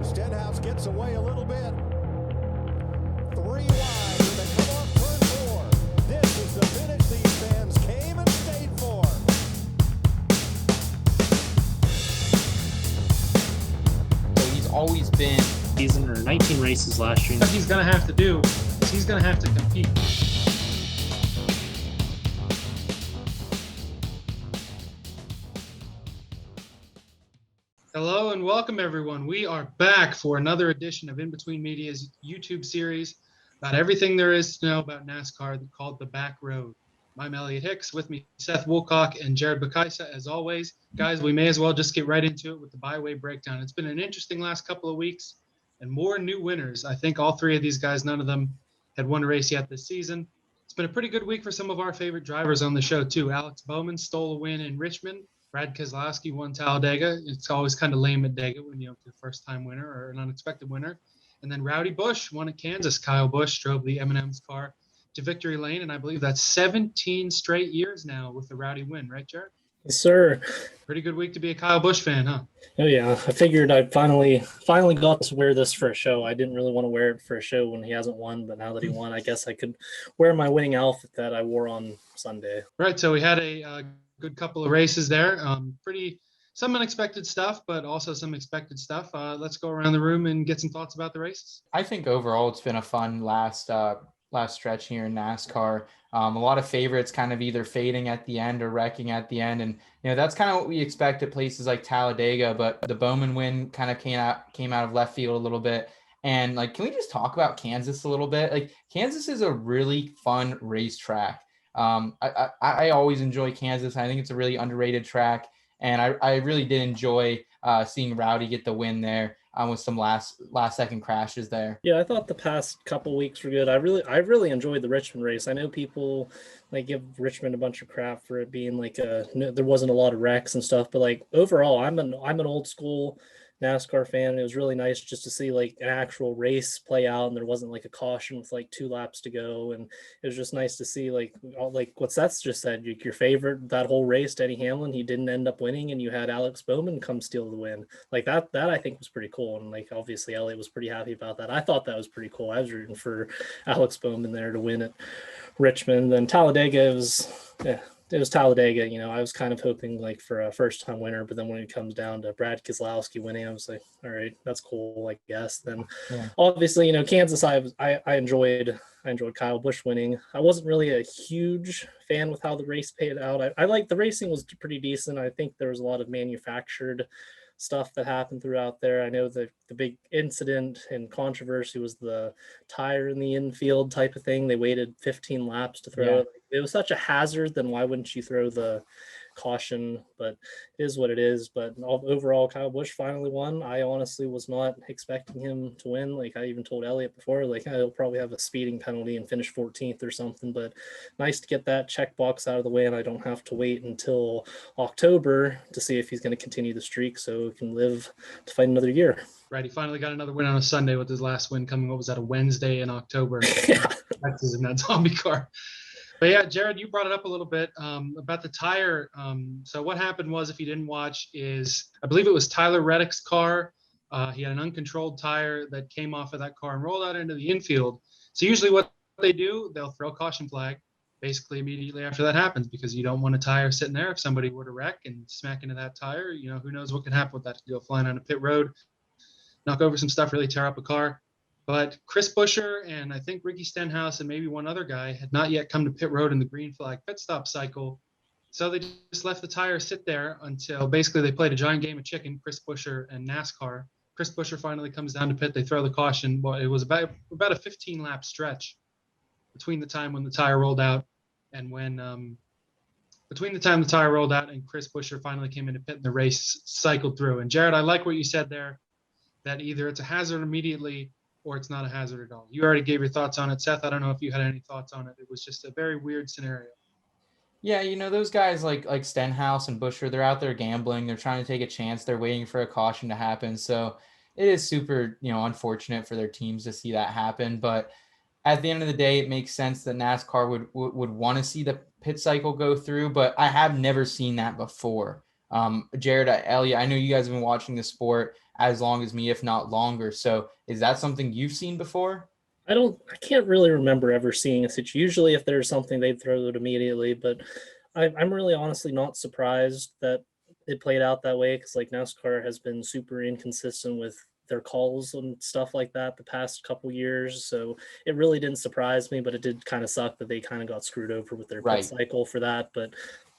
Stenhouse gets away a little bit. 3 wide when they come off turn 4. This is the finish these fans came and stayed for. So he's always been season or 19 races last year. What he's going to have to do is he's going to have to compete. Hello and welcome, everyone. We are back for another edition of In Between Media's YouTube series about everything there is to know about NASCAR called the Backroad. I'm Elliot Hicks. With me, Seth Woolcock and Jared Bakaysa, as always. Guys, we may as well just get right into it with the byway breakdown. It's been an interesting last couple of weeks and more new winners. I think all three of these guys, none of them had won a race yet this season. It's been a pretty good week for some of our favorite drivers on the show, too. Alex Bowman stole a win in Richmond. Brad Keselowski won Talladega. It's always kind of lame at Dega when you have a first-time winner or an unexpected winner. And then Rowdy Busch won at Kansas. Kyle Busch drove the M&M's car to victory lane, and I believe that's 17 straight years now with the Rowdy win, right, Jared? Yes, sir. Pretty good week to be a Kyle Busch fan, huh? Oh yeah, I figured I finally got to wear this for a show. I didn't really want to wear it for a show when he hasn't won, but now that he won, I guess I could wear my winning outfit that I wore on Sunday. Right. So we had a good couple of races there. Some unexpected stuff, but also some expected stuff. Let's go around the room and get some thoughts about the races. I think overall it's been a fun last stretch here in NASCAR. A lot of favorites kind of either fading at the end or wrecking at the end. And, that's kind of what we expect at places like Talladega, but the Bowman win kind of came out of left field a little bit. And can we just talk about Kansas a little bit? Kansas is a really fun racetrack. I always enjoy Kansas. I think it's a really underrated track. And I really did enjoy seeing Rowdy get the win there with some last second crashes there. Yeah, I thought the past couple weeks were good. I really enjoyed the Richmond race. I know people give Richmond a bunch of crap for it being there wasn't a lot of wrecks and stuff, but overall, I'm an old school NASCAR fan. It was really nice just to see an actual race play out, and there wasn't a caution with 2 laps to go, and it was just nice to see what Seth just said, your favorite that whole race, Denny Hamlin, he didn't end up winning, and you had Alex Bowman come steal the win. That I think was pretty cool, and obviously Elliot was pretty happy about that. I thought that was pretty cool. I was rooting for Alex Bowman there to win at Richmond. Then Talladega, it was Talladega. I was kind of hoping for a first-time winner, but then when it comes down to Brad Keselowski winning, I was like, all right, that's cool, I guess. Then obviously, Kansas, I enjoyed Kyle Busch winning. I wasn't really a huge fan with how the race played out. I like the racing was pretty decent. I think there was a lot of manufactured stuff that happened throughout there. I know the big incident and controversy was the tire in the infield type of thing. They waited 15 laps to throw it. It was such a hazard, then why wouldn't you throw the caution? But it is what it is. But overall, Kyle Busch finally won. I honestly was not expecting him to win. I even told Elliot before, he'll probably have a speeding penalty and finish 14th or something. But nice to get that checkbox out of the way, and I don't have to wait until October to see if he's going to continue the streak so he can live to fight another year. Right. He finally got another win on a Sunday with his last win coming, what was that, a Wednesday in October? Texas in that zombie car. But yeah, Jared, you brought it up a little bit about the tire. So what happened was, if you didn't watch, is I believe it was Tyler Reddick's car. He had an uncontrolled tire that came off of that car and rolled out into the infield. So usually what they do, they'll throw a caution flag basically immediately after that happens, because you don't want a tire sitting there. If somebody were to wreck and smack into that tire, who knows what can happen with that. Could go flying on a pit road, knock over some stuff, really tear up a car. But Chris Buescher and I think Ricky Stenhouse and maybe one other guy had not yet come to pit road in the green flag pit stop cycle. So they just left the tire sit there until basically they played a giant game of chicken, Chris Buescher and NASCAR. Chris Buescher finally comes down to pit. They throw the caution. Well, it was about a 15-lap stretch between the time when the tire rolled out and when between the time the tire rolled out and Chris Buescher finally came into pit and the race cycled through. And Jared, I like what you said there, that either it's a hazard immediately or it's not a hazard at all. You already gave your thoughts on it. Seth, I don't know if you had any thoughts on it. It was just a very weird scenario. Yeah, those guys like Stenhouse and Buescher, they're out there gambling. They're trying to take a chance. They're waiting for a caution to happen. So it is super, unfortunate for their teams to see that happen. But at the end of the day, it makes sense that NASCAR would want to see the pit cycle go through. But I have never seen that before. Jared, Elliot, I know you guys have been watching the sport as long as me, if not longer. So is that something you've seen before? I can't really remember ever seeing a situation. Usually if there's something, they'd throw it immediately, but I'm really honestly not surprised that it played out that way, because like NASCAR has been super inconsistent with their calls and stuff like that the past couple years. So it really didn't surprise me, but it did kind of suck that they kind of got screwed over with their pit Right. cycle for that. But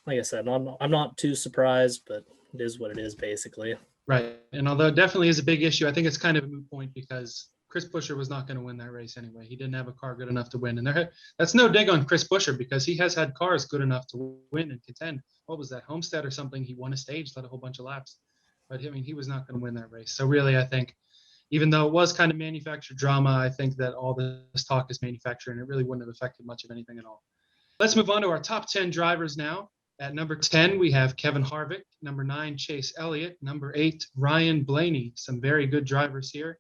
like I said, I'm not too surprised, but it is what it is basically. Right. And although it definitely is a big issue, I think it's kind of a moot point because Chris Buescher was not going to win that race anyway. He didn't have a car good enough to win. And that's no dig on Chris Buescher because he has had cars good enough to win and contend. What was that, Homestead or something? He won a stage, led a whole bunch of laps. But I mean, he was not going to win that race. So really, I think even though it was kind of manufactured drama, I think that all this talk is manufactured and it really wouldn't have affected much of anything at all. Let's move on to our top 10 drivers now. At number 10, we have Kevin Harvick. Number 9, Chase Elliott. Number 8, Ryan Blaney. Some very good drivers here.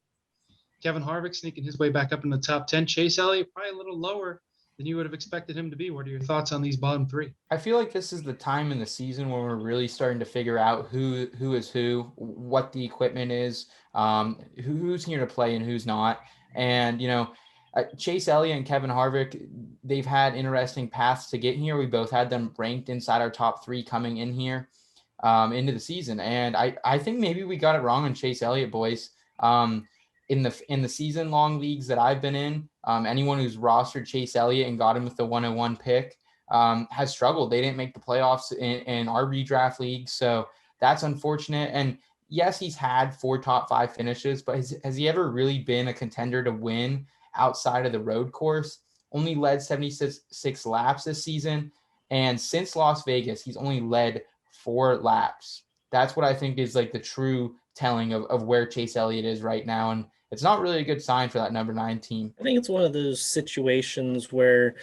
Kevin Harvick sneaking his way back up in the top 10. Chase Elliott probably a little lower than you would have expected him to be. What are your thoughts on these bottom 3? I feel like this is the time in the season when we're really starting to figure out who is who, what the equipment is, who's here to play and who's not. And, Chase Elliott and Kevin Harvick, they've had interesting paths to get here. We both had them ranked inside our top 3 coming in here into the season. And I think maybe we got it wrong on Chase Elliott, boys. In the season long leagues that I've been in, anyone who's rostered Chase Elliott and got him with the 101 pick has struggled. They didn't make the playoffs in our redraft league. So that's unfortunate. And yes, he's had 4 top 5 finishes, but has he ever really been a contender to win outside of the road course? Only led 76 laps this season. And since Las Vegas, he's only led 4 laps. That's what I think is like the true telling of where Chase Elliott is right now. And it's not really a good sign for that number 9 team. I think it's one of those situations where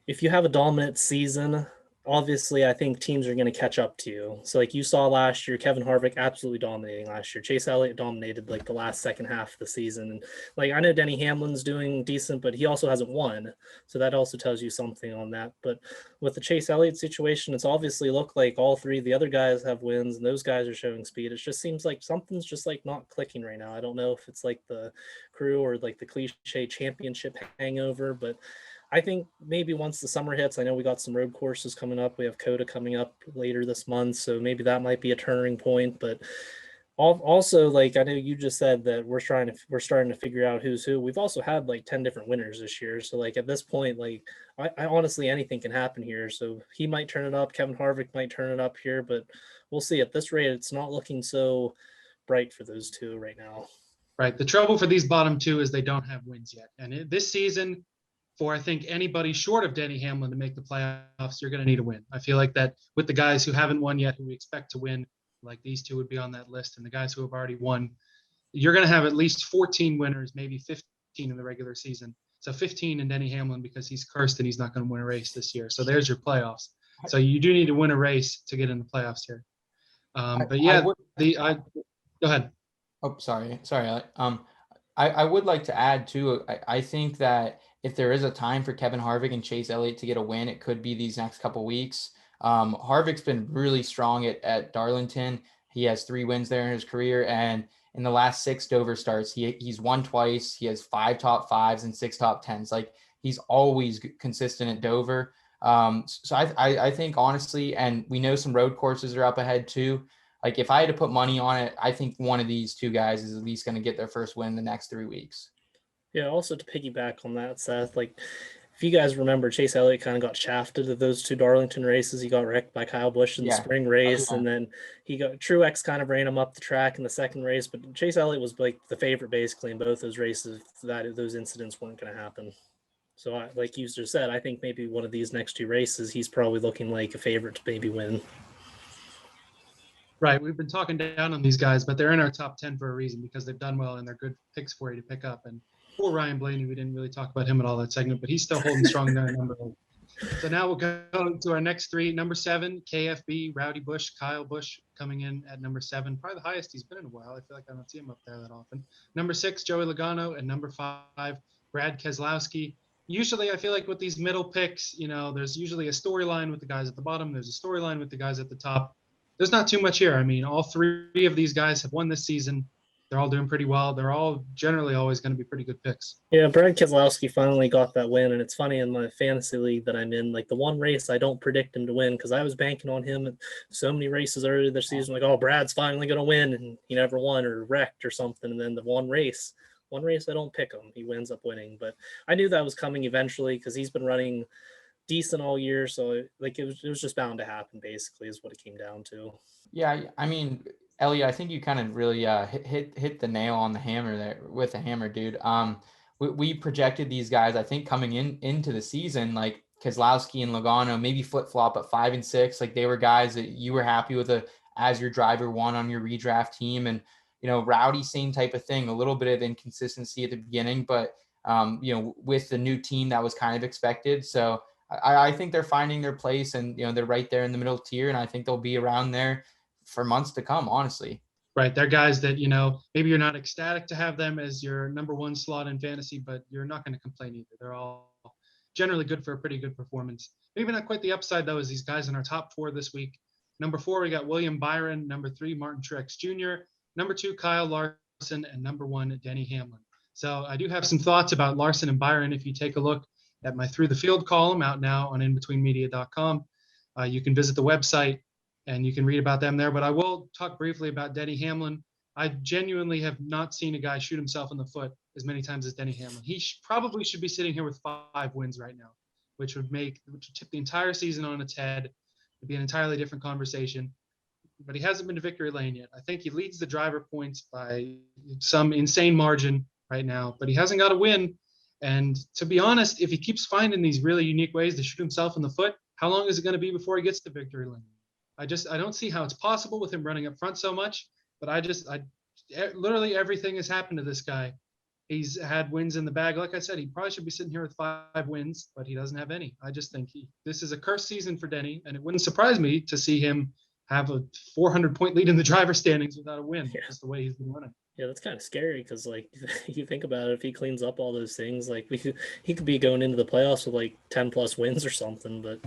if you have a dominant season, obviously I think teams are going to catch up to you. So like you saw last year, Kevin Harvick absolutely dominating last year. Chase Elliott dominated like the last second half of the season. And like I know Denny Hamlin's doing decent, but he also hasn't won. So that also tells you something on that. But with the Chase Elliott situation, it's obviously looked like all 3 of the other guys have wins and those guys are showing speed. It just seems like something's just like not clicking right now. I don't know if it's like the crew or like the cliche championship hangover, but I think maybe once the summer hits, I know we got some road courses coming up. We have COTA coming up later this month, so maybe that might be a turning point. But also, like I know you just said that we're starting to figure out who's who. We've also had like 10 different winners this year, so like at this point, like I honestly anything can happen here. So he might turn it up. Kevin Harvick might turn it up here, but we'll see. At this rate, it's not looking so bright for those 2 right now. Right. The trouble for these bottom 2 is they don't have wins yet, and this season, for I think anybody short of Denny Hamlin to make the playoffs, you're going to need a win. I feel like that with the guys who haven't won yet, who we expect to win, like these 2 would be on that list, and the guys who have already won, you're going to have at least 14 winners, maybe 15 in the regular season. So 15 in Denny Hamlin because he's cursed and he's not going to win a race this year. So there's your playoffs. So you do need to win a race to get in the playoffs here. But yeah, go ahead. Oh, sorry, Alec. I would like to add too. I think that if there is a time for Kevin Harvick and Chase Elliott to get a win, it could be these next couple weeks. Harvick's been really strong at Darlington. He has 3 wins there in his career, and in the last 6 Dover starts, he's won twice. He has 5 top 5s and 6 top 10s. Like he's always consistent at Dover. So I think honestly, and we know some road courses are up ahead too. Like if I had to put money on it, I think one of these 2 guys is at least going to get their first win in the next 3 weeks. Yeah, also to piggyback on that, Seth, like if you guys remember, Chase Elliott kind of got shafted at those 2 Darlington races. He got wrecked by Kyle Busch in the spring race, and then Truex kind of ran him up the track in the second race. But Chase Elliott was like the favorite basically in both those races. That those incidents weren't going to happen. So, like you just said, I think maybe one of these next 2 races, he's probably looking like a favorite to maybe win. Right. We've been talking down on these guys, but they're in our top 10 for a reason because they've done well and they're good picks for you to pick up. And poor Ryan Blaney, we didn't really talk about him at all that segment, but he's still holding strong there at number 8. So now we'll go to our next 3. Number 7, KFB, Rowdy Busch, Kyle Busch coming in at number 7. Probably the highest he's been in a while. I feel like I don't see him up there that often. Number 6, Joey Logano, and number 5, Brad Keselowski. Usually I feel like with these middle picks, there's usually a storyline with the guys at the bottom. There's a storyline with the guys at the top. there's not too much here. I mean, all three of these guys have won this season. They're all doing pretty well. They're all generally always going to be pretty good picks. Yeah, Brad Keselowski finally got that win, and it's funny, in my fantasy league that I'm in, like the one race I don't predict him to win because I was banking on him at so many races earlier this season, like, oh, Brad's finally going to win, and he never won or wrecked or something. And then the one race I don't pick him, he ends up winning. But I knew that was coming eventually because he's been running decent all year, so like it was just bound to happen. Basically, is what it came down to. Yeah, I mean, Elliot, I think you kind of really hit the nail on the hammer there with the hammer, dude. We projected these guys, I think, coming into the season, like Keselowski and Logano, maybe flip flop at 5 and 6. Like they were guys that you were happy with as your driver one on your redraft team, and Rowdy, same type of thing, a little bit of inconsistency at the beginning, but with the new team that was kind of expected. So I think they're finding their place, and they're right there in the middle tier, and I think they'll be around there for months to come, honestly. Right. They're guys that, maybe you're not ecstatic to have them as your number one slot in fantasy, but you're not going to complain either. They're all generally good for a pretty good performance. Maybe not quite the upside, though, as these guys in our top 4 this week. Number 4, we got William Byron. Number 3, Martin Truex Jr. Number 2, Kyle Larson. And number 1, Denny Hamlin. So I do have some thoughts about Larson and Byron. If you take a look at my Through the Field column out now on inbetweenmedia.com, you can visit the website and you can read about them there. But I will talk briefly about Denny Hamlin. I genuinely have not seen a guy shoot himself in the foot as many times as Denny Hamlin. He probably should be sitting here with 5 wins right now, which would tip the entire season on its head. It'd be an entirely different conversation. But he hasn't been to victory lane yet. I think he leads the driver points by some insane margin right now, but he hasn't got a win. And to be honest, if he keeps finding these really unique ways to shoot himself in the foot, how long is it going to be before he gets to victory lane? I don't see how it's possible with him running up front so much, but literally everything has happened to this guy. He's had wins in the bag. Like I said, he probably should be sitting here with 5 wins, but he doesn't have any. I just think this is a cursed season for Denny, and it wouldn't surprise me to see him have a 400-point lead in the driver standings without a win. Yeah. Just the way he's been running. Yeah, that's kind of scary because, like, you think about it, if he cleans up all those things, like he could be going into the playoffs with like 10+ wins or something. But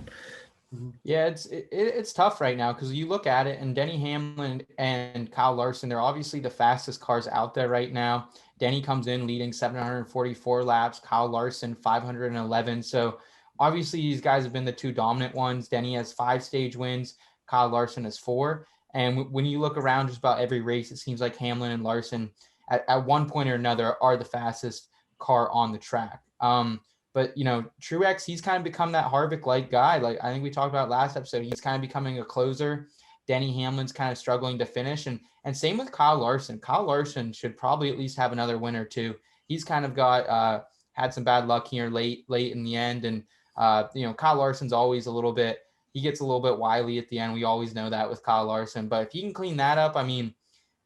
yeah, it's tough right now because you look at it, and Denny Hamlin and Kyle Larson, they're obviously the fastest cars out there right now. Denny comes in leading 744 laps, Kyle Larson 511. So obviously these guys have been the 2 dominant ones. Denny has 5 stage wins, Kyle Larson has 4. And when you look around just about every race, it seems like Hamlin and Larson at one point or another are the fastest car on the track. But, Truex, he's kind of become that Harvick-like guy. Like I think we talked about last episode, he's kind of becoming a closer. Denny Hamlin's kind of struggling to finish. And same with Kyle Larson. Kyle Larson should probably at least have another win or 2. He's kind of got had some bad luck here late in the end. And, Kyle Larson's always he gets a little bit wily at the end. We always know that with Kyle Larson. But if he can clean that up, I mean,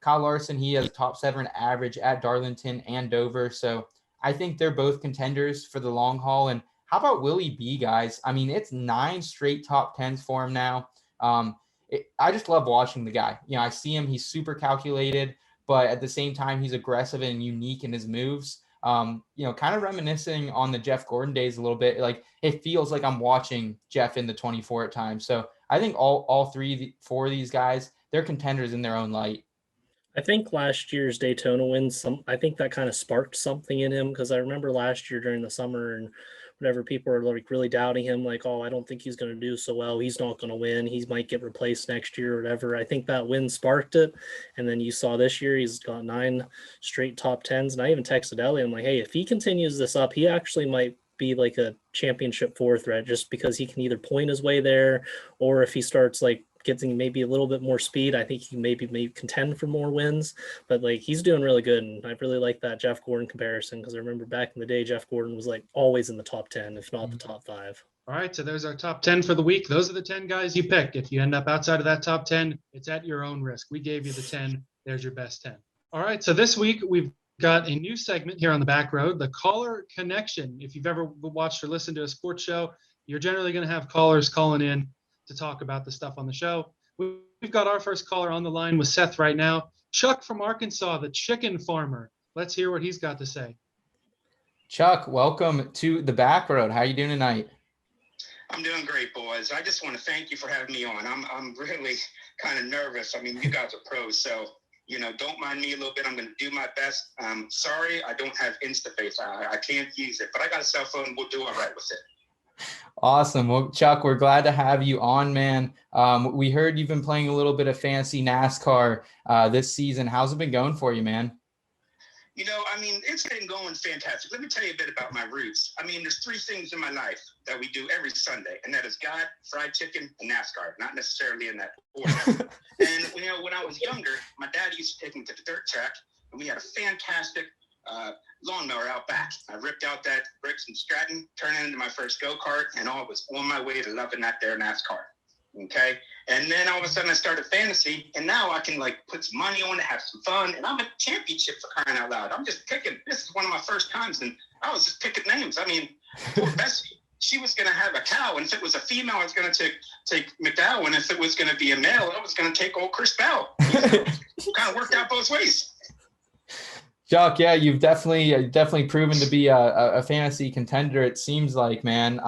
Kyle Larson, he has a top 7 average at Darlington and Dover. So I think they're both contenders for the long haul. And how about Willie B, guys? I mean, it's 9 straight top 10s for him now. I just love watching the guy. I see him. He's super calculated, but at the same time, he's aggressive and unique in his moves. Kind of reminiscing on the Jeff Gordon days a little bit. Like it feels like I'm watching Jeff in the 24 at times. So I think all 4 of these guys, they're contenders in their own light. I think last year's Daytona wins, I think that kind of sparked something in him because I remember last year during the summer and whenever people were like really doubting him, like, oh, I don't think he's going to do so well. He's not going to win. He might get replaced next year or whatever. I think that win sparked it. And then you saw this year, he's got 9 straight top 10s. And I even texted Elliot, I'm like, hey, if he continues this up, he actually might be like a championship 4 threat just because he can either point his way there, or if he starts like getting maybe a little bit more speed, I think he can maybe contend for more wins. But like he's doing really good, and I really like that Jeff Gordon comparison because I remember back in the day Jeff Gordon was like always in the top 10, if not the top 5. All right, so there's our top 10 for the week. Those are the 10 guys you picked. If you end up outside of that top 10, it's at your own risk. We gave you the 10. There's your best 10. All right, so this week we've got a new segment here on the Backroad, the Caller Connection. If you've ever watched or listened to a sports show, you're generally going to have callers calling in to talk about the stuff on the show. We've got our first caller on the line with Seth right now. Chuck from Arkansas, the chicken farmer. Let's hear what he's got to say. Chuck, welcome to the Backroad. How are you doing tonight? I'm doing great, boys. I just want to thank you for having me on. I'm really kind of nervous. I mean, you guys are pros, so don't mind me a little bit. I'm going to do my best. Sorry, I don't have InstaFace. I can't use it, but I got a cell phone. We'll do all right with it. Awesome. Well, Chuck, we're glad to have you on, man. We heard you've been playing a little bit of fantasy NASCAR this season. How's it been going for you, man? It's been going fantastic. Let me tell you a bit about my roots. There's three things in my life that we do every Sunday, and that is God, fried chicken, and NASCAR, not necessarily in that order. And, when I was younger, my dad used to take me to the dirt track, and we had a fantastic lawnmower out back. I ripped out that Briggs and Stratton, turned it into my first go-kart, and I was on my way to loving that there NASCAR. Okay. And then all of a sudden I started fantasy, and now I can put some money on it, have some fun, and I'm a championship for crying out loud. I'm just picking. This is one of my first times, and I was just picking names. Poor Bessie, she was going to have a cow, and if it was a female, I was going to take McDowell, and if it was going to be a male, I was going to take old Chris Bell. Kind of worked out both ways. Chuck, yeah, you've definitely proven to be a fantasy contender, it seems like, man.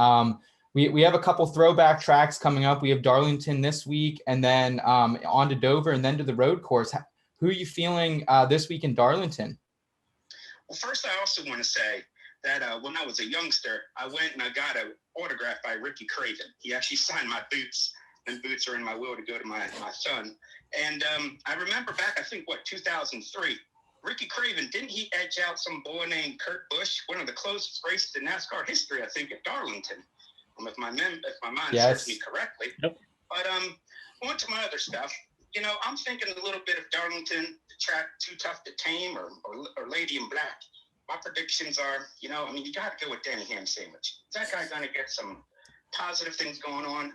We have a couple throwback tracks coming up. We have Darlington this week, and then on to Dover, and then to the road course. Who are you feeling this week in Darlington? Well, first, I also want to say that when I was a youngster, I went and I got an autograph by Ricky Craven. He actually signed my boots, and boots are in my will to go to my son. And I remember back, 2003, Ricky Craven, didn't he edge out some boy named Kurt Busch, one of the closest races in NASCAR history, I think, at Darlington, if my mind serves me correctly. Yep. But on to my other stuff. I'm thinking a little bit of Darlington, the track Too Tough to Tame, or Lady in Black. My predictions are, you got to go with Denny Ham Sandwich. Is that guy going to get some positive things going on?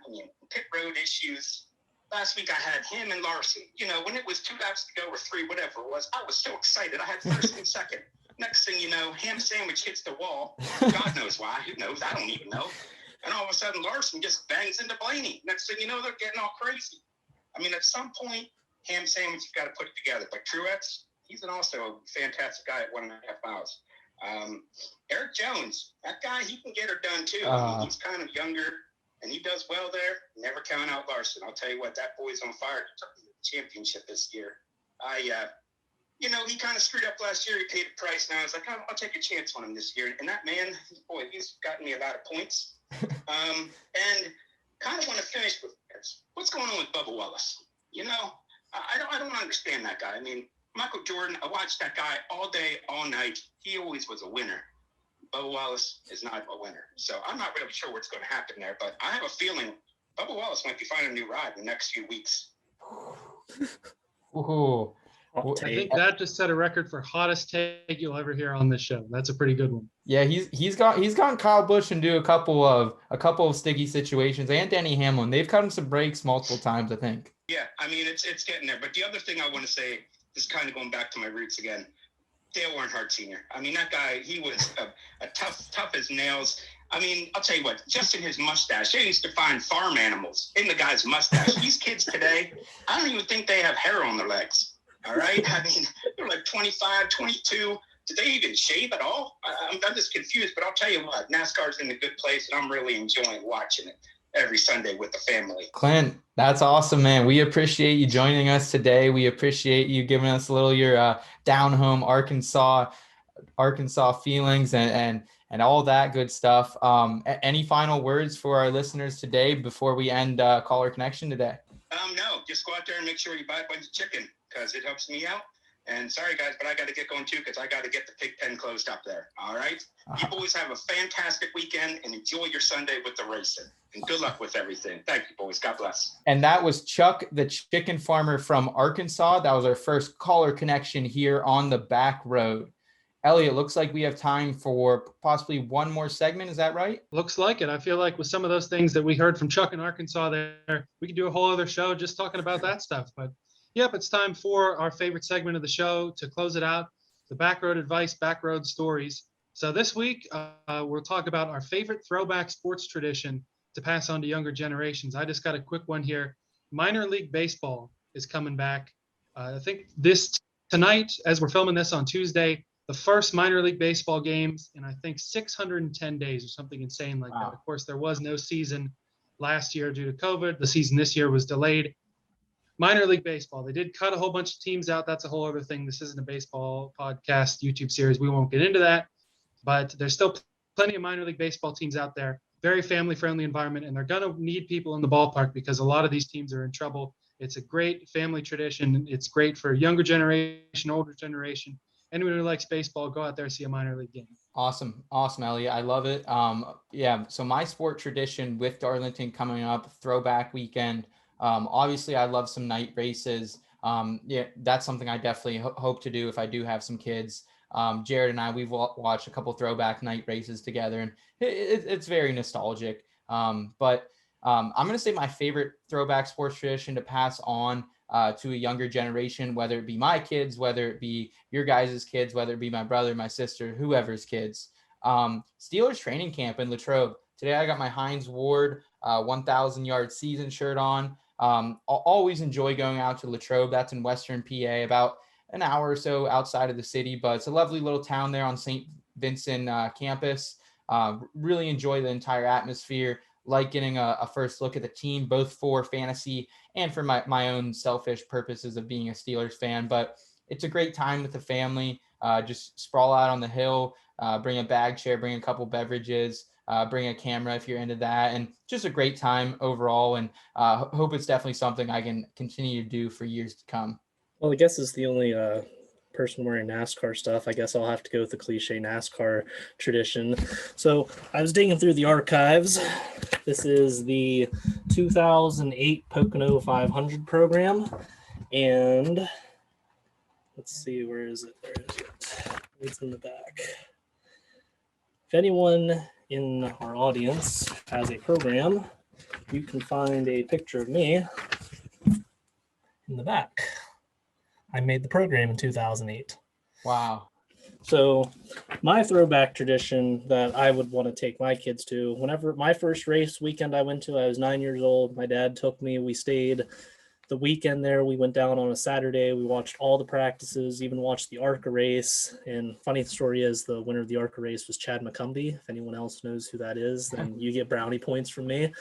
Pit road issues. Last week I had him and Larson. When it was 2 laps to go or 3, whatever it was, I was so excited. I had first and second. Next thing you know, Ham Sandwich hits the wall. God knows why. Who knows? I don't even know. And all of a sudden, Larson just bangs into Blaney. Next thing you know, they're getting all crazy. At some point, Ham Sandwich, you've got to put it together. But Truex, he's also a fantastic guy at 1.5 miles. Eric Jones, that guy, he can get her done too. He's kind of younger, and he does well there. Never counting out Larson. I'll tell you what, that boy's on fire. He took the championship this year. He kind of screwed up last year. He paid the price. Now I was like, I'll take a chance on him this year. And that man, boy, he's gotten me a lot of points. And kind of want to finish with this. What's going on with Bubba Wallace? I don't understand that guy. Michael Jordan, I watched that guy all day, all night. He always was a winner. Bubba Wallace is not a winner. So I'm not really sure what's going to happen there, but I have a feeling Bubba Wallace might be finding a new ride in the next few weeks. Ooh. I think that just set a record for hottest take you'll ever hear on this show. That's a pretty good one. Yeah, he's gotten Kyle Busch into a couple of sticky situations, and Denny Hamlin. They've cut him some breaks multiple times, I think. Yeah, it's getting there. But the other thing I want to say is kind of going back to my roots again. Dale Earnhardt Sr. That guy, he was a tough as nails. I'll tell you what, just in his mustache, they used to find farm animals in the guy's mustache. These kids today, I don't even think they have hair on their legs. All right. They're like 25, 22. Do they even shave at all? I'm just confused, but I'll tell you what, NASCAR's in a good place, and I'm really enjoying watching it every Sunday with the family. Clint, that's awesome, man. We appreciate you joining us today. We appreciate you giving us a little your down home Arkansas feelings and all that good stuff. Any final words for our listeners today before we end Caller Connection today? No, just go out there and make sure you buy a bunch of chicken, because it helps me out. And sorry, guys, but I got to get going too, because I got to get the pig pen closed up there. All right? You boys have a fantastic weekend and enjoy your Sunday with the racing. And good luck with everything. Thank you, boys. God bless. And that was Chuck, the chicken farmer from Arkansas. That was our first caller connection here on the back road. Elliot, looks like we have time for possibly one more segment. Is that right? Looks like it. I feel like with some of those things that we heard from Chuck in Arkansas there, we could do a whole other show just talking about that stuff. But yep, it's time for our favorite segment of the show to close it out, the Backroad Advice, Backroad Stories. So this week, we'll talk about our favorite throwback sports tradition to pass on to younger generations. I just got a quick one here. Minor League Baseball is coming back. I think tonight, as we're filming this on Tuesday, the first minor league baseball games in, I think, 610 days or something insane like Wow. that. Of course, there was no season last year due to COVID. The season this year was delayed. Minor league baseball, they did cut a whole bunch of teams out. That's a whole other thing. This isn't a baseball podcast, YouTube series. We won't get into that. But there's still plenty of minor league baseball teams out there. Very family-friendly environment, and they're going to need people in the ballpark because a lot of these teams are in trouble. It's a great family tradition. It's great for younger generation, older generation. Anyone who likes baseball, go out there and see a minor league game. Awesome, Elliot. I love it. Yeah. So my sport tradition with Darlington coming up, Throwback weekend. Obviously, I love some night races. Yeah, that's something I definitely hope to do if I do have some kids. Jared and I, we've watched a couple Throwback night races together, and it's very nostalgic. But I'm going to say my favorite Throwback sports tradition to pass on to a younger generation, whether it be my kids, whether it be your guys' kids, whether it be my brother, my sister, whoever's kids. Steelers training camp in Latrobe. Today I got my Hines Ward 1,000-yard season shirt on. I'll always enjoy going out to Latrobe. That's in Western PA, about an hour or so outside of the city, but it's a lovely little town there on St. Vincent campus. Really enjoy the entire atmosphere, like getting a first look at the team, both for fantasy and for my own selfish purposes of being a Steelers fan. But it's a great time with the family. Just sprawl out on the hill, bring a bag chair, bring a couple beverages, bring a camera if you're into that, and just a great time overall. And hope it's definitely something I can continue to do for years to come. Well, I guess as the only person wearing NASCAR stuff, I guess I'll have to go with the cliche NASCAR tradition. So I was digging through the archives. This is the 2008 Pocono 500 program. And let's see, where is it? There is it. It's in the back. If anyone in our audience has a program, you can find a picture of me in the back. I made the program in 2008. Wow. So my throwback tradition that I would want to take my kids to, whenever my first race weekend I went to, I was 9 years old. My dad took me. We stayed the weekend there. We went down on a Saturday. We watched all the practices, even watched the ARCA race. And funny story is the winner of the ARCA race was Chad McCumbee. If anyone else knows who that is, then you get brownie points from me.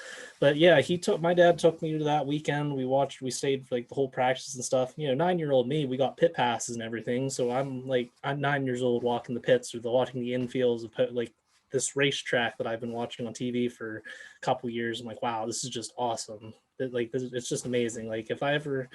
But yeah, my dad took me to that weekend. We stayed for like the whole practice and stuff. You know, 9-year-old me, we got pit passes and everything. So I'm 9 years old walking the pits or watching the infields of like this racetrack that I've been watching on TV for a couple years. I'm like, wow, this is just awesome. It's just amazing. Like if I ever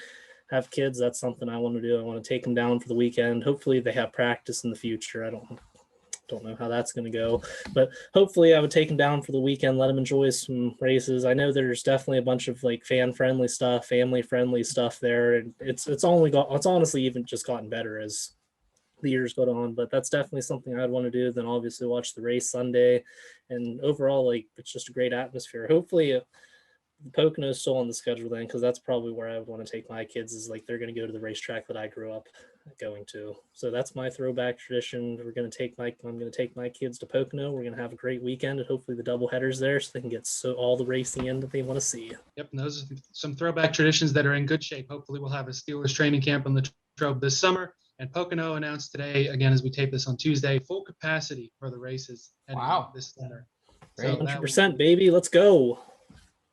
have kids, that's something I want to do. I want to take them down for the weekend. Hopefully they have practice in the future. I don't know how that's going to go, but hopefully I would take them down for the weekend, let them enjoy some races. I know there's definitely a bunch of like fan friendly stuff, family friendly stuff there. And it's honestly even just gotten better as the years go on, but that's definitely something I'd want to do. Then obviously watch the race Sunday, and overall, like, it's just a great atmosphere. Hopefully the Pocono is still on the schedule then, because that's probably where I would want to take my kids, is like they're going to go to the racetrack that I grew up going to. So that's my throwback tradition. I'm going to take my kids to Pocono. We're going to have a great weekend, and hopefully the double headers there so they can get all the racing in that they want to see. Yep, and those are some throwback traditions that are in good shape. Hopefully we'll have a Steelers training camp on the Latrobe this summer. And Pocono announced today, again, as we tape this on Tuesday, full capacity for the races. Wow. This summer. Great. 100%, baby. Let's go.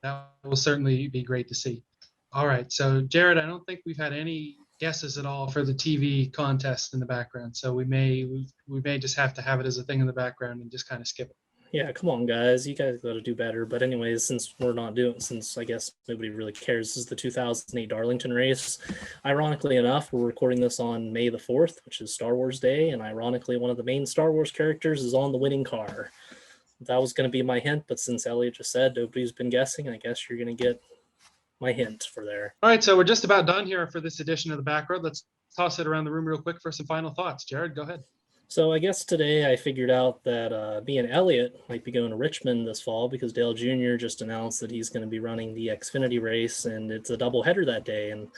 That will certainly be great to see. All right. So, Jared, I don't think we've had any guesses at all for the TV contest in the background. So we may just have to have it as a thing in the background and just kind of skip it. Yeah, come on, guys. You guys got to do better. But anyways, since I guess nobody really cares, this is the 2008 Darlington race. Ironically enough, we're recording this on May the 4th, which is Star Wars Day. And ironically, one of the main Star Wars characters is on the winning car. That was going to be my hint, but since Elliot just said nobody's been guessing, I guess you're going to get my hint for there. All right, so we're just about done here for this edition of the Backroad. Let's toss it around the room real quick for some final thoughts. Jared, go ahead. So I guess today I figured out that me and Elliot might be going to Richmond this fall because Dale Jr. just announced that he's going to be running the Xfinity race, and it's a doubleheader that day. And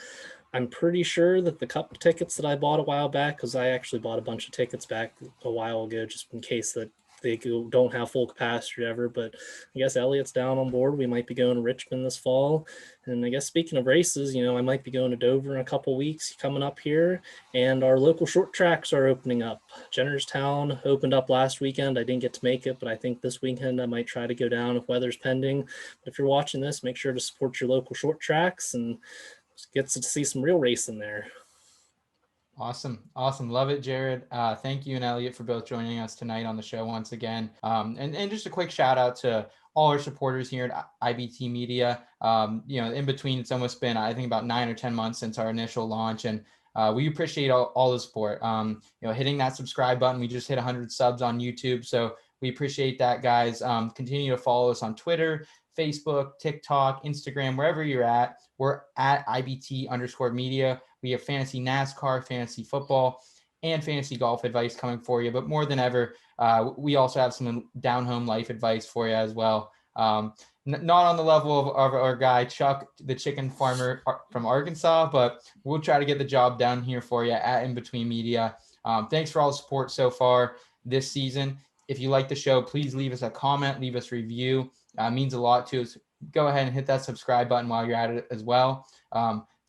I'm pretty sure that the Cup tickets that I bought a while back, because I actually bought a bunch of tickets back a while ago just in case that they don't have full capacity or whatever. But I guess Elliot's down on board. We might be going to Richmond this fall. And I guess speaking of races, I might be going to Dover in a couple weeks coming up here. And our local short tracks are opening up. Jennerstown opened up last weekend. I didn't get to make it, but I think this weekend I might try to go down if weather's pending. But if you're watching this, make sure to support your local short tracks and get to see some real racing there. Awesome. Love it, Jared. Thank you and Elliot for both joining us tonight on the show once again. And just a quick shout out to all our supporters here at IBT Media. In between, it's almost been, I think, about 9 or 10 months since our initial launch. And we appreciate all the support. Hitting that subscribe button. We just hit 100 subs on YouTube. So we appreciate that, guys. Continue to follow us on Twitter, Facebook, TikTok, Instagram, wherever you're at. We're at IBT_media. We have fantasy NASCAR, fantasy football, and fantasy golf advice coming for you. But more than ever, we also have some down-home life advice for you as well. Not on the level of our guy, Chuck, the chicken farmer from Arkansas, but we'll try to get the job done here for you at In Between Media. Thanks for all the support so far this season. If you like the show, please leave us a comment, leave us a review. It means a lot to us. Go ahead and hit that subscribe button while you're at it as well.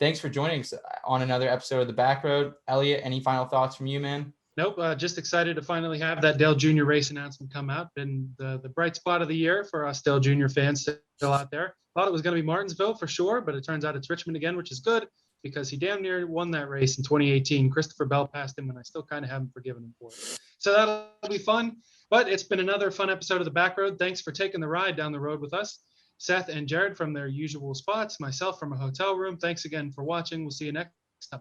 Thanks for joining us on another episode of the Backroad. Elliot, any final thoughts from you, man? Nope. Just excited to finally have that Dale Jr. race announcement come out. Been the bright spot of the year for us Dale Jr. fans still out there. Thought it was going to be Martinsville for sure, but it turns out it's Richmond again, which is good because he damn near won that race in 2018. Christopher Bell passed him, and I still kind of haven't forgiven him for it. So that'll be fun. But it's been another fun episode of the Backroad. Thanks for taking the ride down the road with us. Seth and Jared from their usual spots, myself from a hotel room. Thanks again for watching. We'll see you next time.